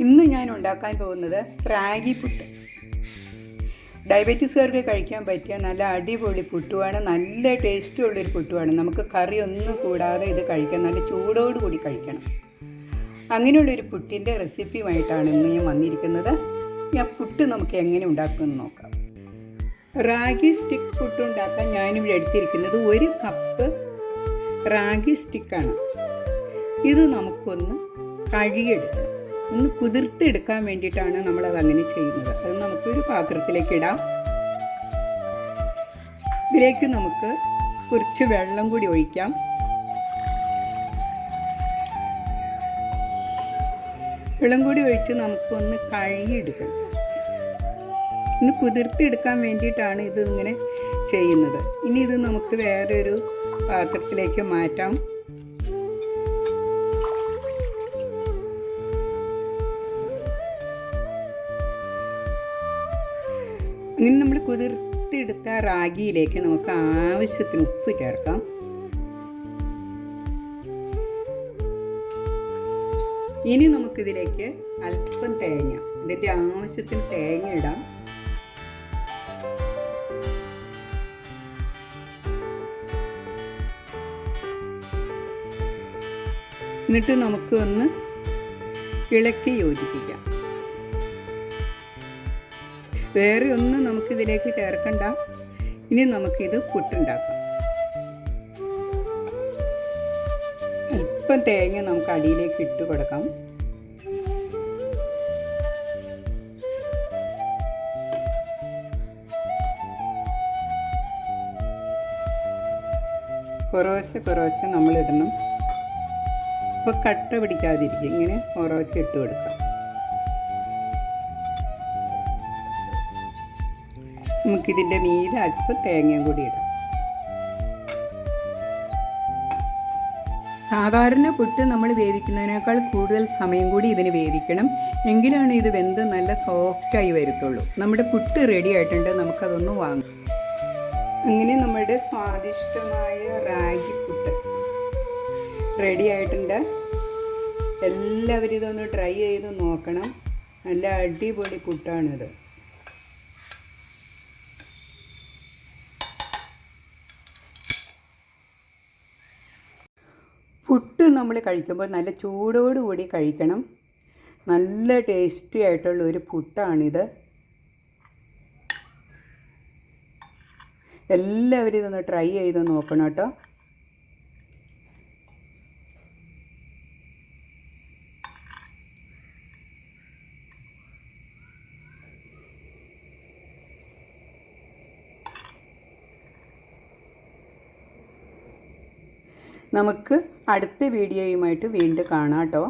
ഇന്ന് ഞാൻ ഉണ്ടാക്കാൻ പോകുന്നത് റാഗി പുട്ട്. ഡയബറ്റീസുകാർക്ക് കഴിക്കാൻ പറ്റിയ നല്ല അടിപൊളി പുട്ടുമാണ്. നല്ല ടേസ്റ്റുള്ളൊരു പുട്ടുമാണ്. നമുക്ക് കറിയൊന്നും കൂടാതെ ഇത് കഴിക്കാം. നല്ല ചൂടോടുകൂടി കഴിക്കണം. അങ്ങനെയുള്ളൊരു പുട്ടിൻ്റെ റെസിപ്പിയുമായിട്ടാണ് ഇന്ന് ഞാൻ വന്നിരിക്കുന്നത്. ആ പുട്ട് നമുക്ക് എങ്ങനെ ഉണ്ടാക്കുമെന്ന് നോക്കാം. റാഗി സ്റ്റിക്ക് പുട്ട് ഉണ്ടാക്കാൻ ഞാനിവിടെ എടുത്തിരിക്കുന്നത് 1 കപ്പ് റാഗി സ്റ്റിക്കാണ്. ഇത് നമുക്കൊന്ന് കഴുകിയെടുക്കണം. ഒന്ന് കുതിർത്തെടുക്കാൻ വേണ്ടിയിട്ടാണ് നമ്മളത് അങ്ങനെ ചെയ്യുന്നത്. അത് നമുക്കൊരു പാത്രത്തിലേക്ക് ഇടാം. ഇതിലേക്ക് നമുക്ക് കുറച്ച് വെള്ളം കൂടി ഒഴിക്കാം. വെള്ളം കൂടി ഒഴിച്ച് നമുക്കൊന്ന് കഴുകിയെടുക്കണം. ഒന്ന് കുതിർത്തെടുക്കാൻ വേണ്ടിയിട്ടാണ് ഇത് ഇങ്ങനെ ചെയ്യുന്നത്. ഇനി ഇത് നമുക്ക് വേറൊരു പാത്രത്തിലേക്ക് മാറ്റാം. ഇങ്ങനെ നമ്മൾ കുതിർത്തെടുത്ത റാഗിയിലേക്ക് നമുക്ക് ആവശ്യത്തിന് ഉപ്പ് ചേർക്കാം. ഇനി നമുക്കിതിലേക്ക് അല്പം തേങ്ങ, ഇതിൻ്റെ ആവശ്യത്തിന് തേങ്ങ ഇടാം. എന്നിട്ട് നമുക്ക് ഒന്ന് ഇളക്കി യോജിപ്പിക്കാം. വേറെ ഒന്നും നമുക്കിതിലേക്ക് ചേർക്കണ്ട. ഇനി നമുക്കിത് പുട്ടുണ്ടാക്കാം. അല്പം തേങ്ങ നമുക്ക് അടിയിലേക്ക് ഇട്ട് കൊടുക്കാം. കുറച്ച് നമ്മളിടണം. ഇപ്പോൾ കട്ട പിടിക്കാതിരിക്കും. ഇങ്ങനെ കുറച്ച് ഇട്ട് കൊടുക്കാം. നമുക്കിതിൻ്റെ മീതെ അല്പം തേങ്ങയും കൂടി ഇടാം. സാധാരണ പുട്ട് നമ്മൾ വേവിക്കുന്നതിനേക്കാൾ കൂടുതൽ സമയം കൂടി ഇതിന് വേവിക്കണം. എങ്കിലാണ് ഇത് വെന്ത് നല്ല സോഫ്റ്റായി വരത്തുള്ളൂ. നമ്മുടെ പുട്ട് റെഡി ആയിട്ടുണ്ട്. നമുക്കതൊന്ന് വാങ്ങാം. അങ്ങനെ നമ്മുടെ സ്വാദിഷ്ടമായ റാഗി പുട്ട് റെഡി ആയിട്ടുണ്ട്. എല്ലാവരും ഇതൊന്ന് ട്രൈ ചെയ്ത് നോക്കണം. നല്ല അടിപൊളി പുട്ടാണിത്. പുട്ട് നമ്മൾ കഴിക്കുമ്പോൾ നല്ല ചൂടോടുകൂടി കഴിക്കണം. നല്ല ടേസ്റ്റി ആയിട്ടുള്ള ഒരു പുട്ടാണിത്. എല്ലാവരും ഇതൊന്ന് ട്രൈ ചെയ്ത് നോക്കണം കേട്ടോ. നമുക്ക് അടുത്ത വീഡിയോയുമായിട്ട് വീണ്ടും കാണാം കേട്ടോ.